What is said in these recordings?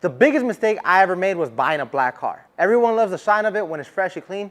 The biggest mistake I ever made was buying a black car. Everyone loves the shine of it when it's fresh and clean,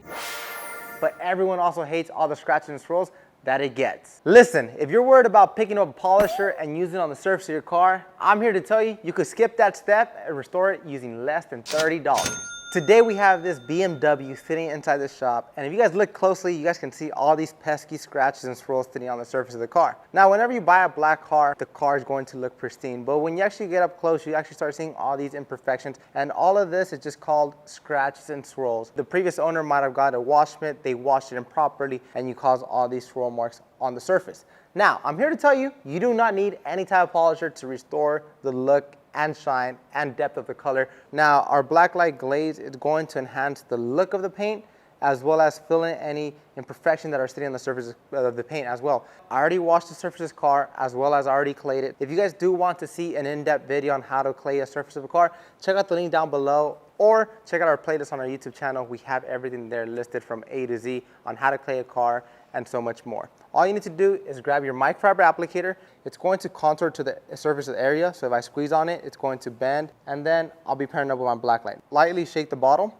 but everyone also hates all the scratches and swirls that it gets. Listen, if you're worried about picking up a polisher and using it on the surface of your car, I'm here to tell you, you could skip that step and restore it using less than $30. Today we have this BMW sitting inside the shop, and if you guys look closely, you guys can see all these pesky scratches and swirls sitting on the surface of the car. Now, whenever you buy a black car, the car is going to look pristine, but when you actually get up close, you actually start seeing all these imperfections, and all of this is just called scratches and swirls. The previous owner might have got a wash mitt, they washed it improperly, and you cause all these swirl marks on the surface. Now, I'm here to tell you, you do not need any type of polisher to restore the look and shine and depth of the color. Now, our Blacklight Glaze is going to enhance the look of the paint as well as fill in any imperfections that are sitting on the surface of the paint as well. I already washed the surface of this car as well as I already clayed it. If you guys do want to see an in-depth video on how to clay a surface of a car, check out the link down below or check out our playlist on our YouTube channel. We have everything there listed from A to Z on how to clay a car and so much more. All you need to do is grab your microfiber applicator. It's going to contour to the surface of the area, so if I squeeze on it, it's going to bend, and then I'll be pairing up with my Blacklight. Lightly shake the bottle,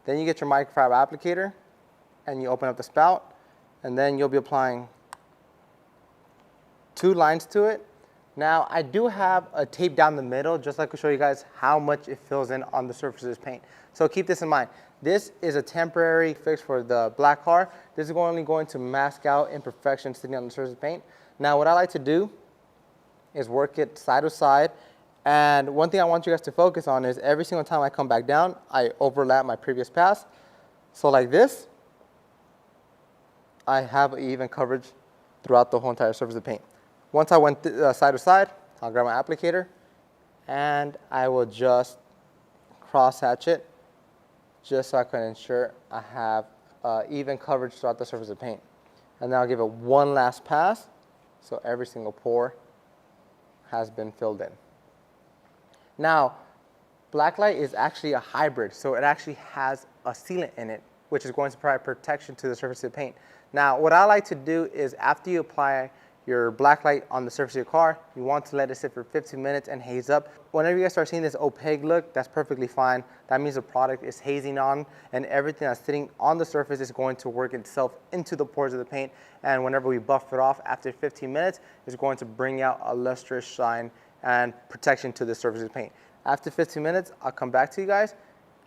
then you get your microfiber applicator, and you open up the spout, and then you'll be applying 2 lines to it. Now, I do have a tape down the middle, just like to show you guys how much it fills in on the surface of this paint. So keep this in mind. This is a temporary fix for the black car. This is only going to mask out imperfections sitting on the surface of the paint. Now, what I like to do is work it side to side. And one thing I want you guys to focus on is every single time I come back down, I overlap my previous pass. So like this, I have even coverage throughout the whole entire surface of the paint. Once I went side to side, I'll grab my applicator and I will just cross hatch it just so I can ensure I have even coverage throughout the surface of the paint. And then I'll give it one last pass so every single pore has been filled in. Now, Blacklight is actually a hybrid, so it actually has a sealant in it, which is going to provide protection to the surface of the paint. Now, what I like to do is after you apply your Blacklight on the surface of your car, you want to let it sit for 15 minutes and haze up. Whenever you guys start seeing this opaque look, that's perfectly fine. That means the product is hazing on and everything that's sitting on the surface is going to work itself into the pores of the paint. And whenever we buff it off after 15 minutes, it's going to bring out a lustrous shine and protection to the surface of the paint. After 15 minutes, I'll come back to you guys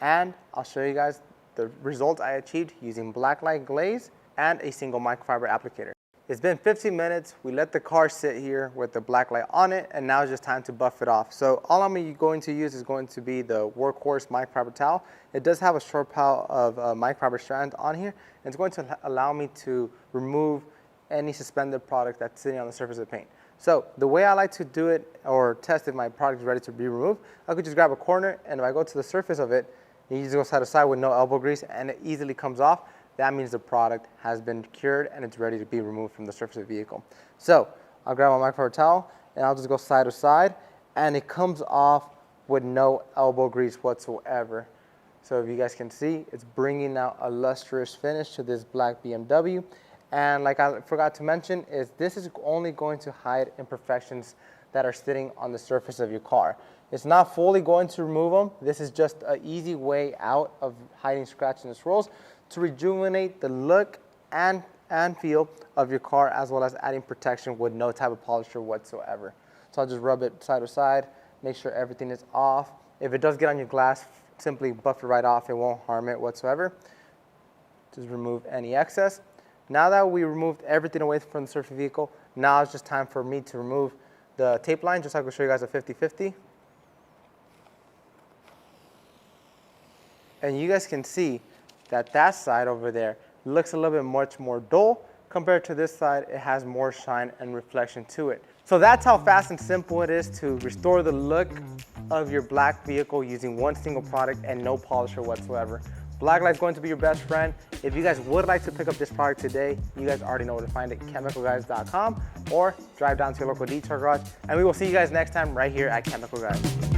and I'll show you guys the results I achieved using Blacklight Glaze and a single microfiber applicator. It's been 15 minutes. We let the car sit here with the Blacklight on it, and now it's just time to buff it off. So all I'm going to use is going to be the workhorse microfiber towel. It does have a short pile of microfiber strands on here, and it's going to allow me to remove any suspended product that's sitting on the surface of the paint. So the way I like to do it or test if my product is ready to be removed, I could just grab a corner, and if I go to the surface of it, you just go side to side with no elbow grease, and it easily comes off. That means the product has been cured and it's ready to be removed from the surface of the vehicle. So I'll grab my microfiber towel and I'll just go side to side, and it comes off with no elbow grease whatsoever. So if you guys can see, it's bringing out a lustrous finish to this black BMW. And like I forgot to mention, is this is only going to hide imperfections that are sitting on the surface of your car. It's not fully going to remove them. This is just an easy way out of hiding scratches and swirls to rejuvenate the look and feel of your car, as well as adding protection with no type of polisher whatsoever. So I'll just rub it side to side, make sure everything is off. If it does get on your glass, simply buff it right off. It won't harm it whatsoever. Just remove any excess. Now that we removed everything away from the surface of the vehicle, now it's just time for me to remove the tape line, just like I'll show you guys a 50-50. And you guys can see that side over there looks a little bit much more dull compared to this side. It has more shine and reflection to it. So that's how fast and simple it is to restore the look of your black vehicle using one single product and no polisher whatsoever. Blacklight's going to be your best friend. If you guys would like to pick up this product today, you guys already know where to find it, chemicalguys.com, or drive down to your local detail garage. And we will see you guys next time right here at Chemical Guys.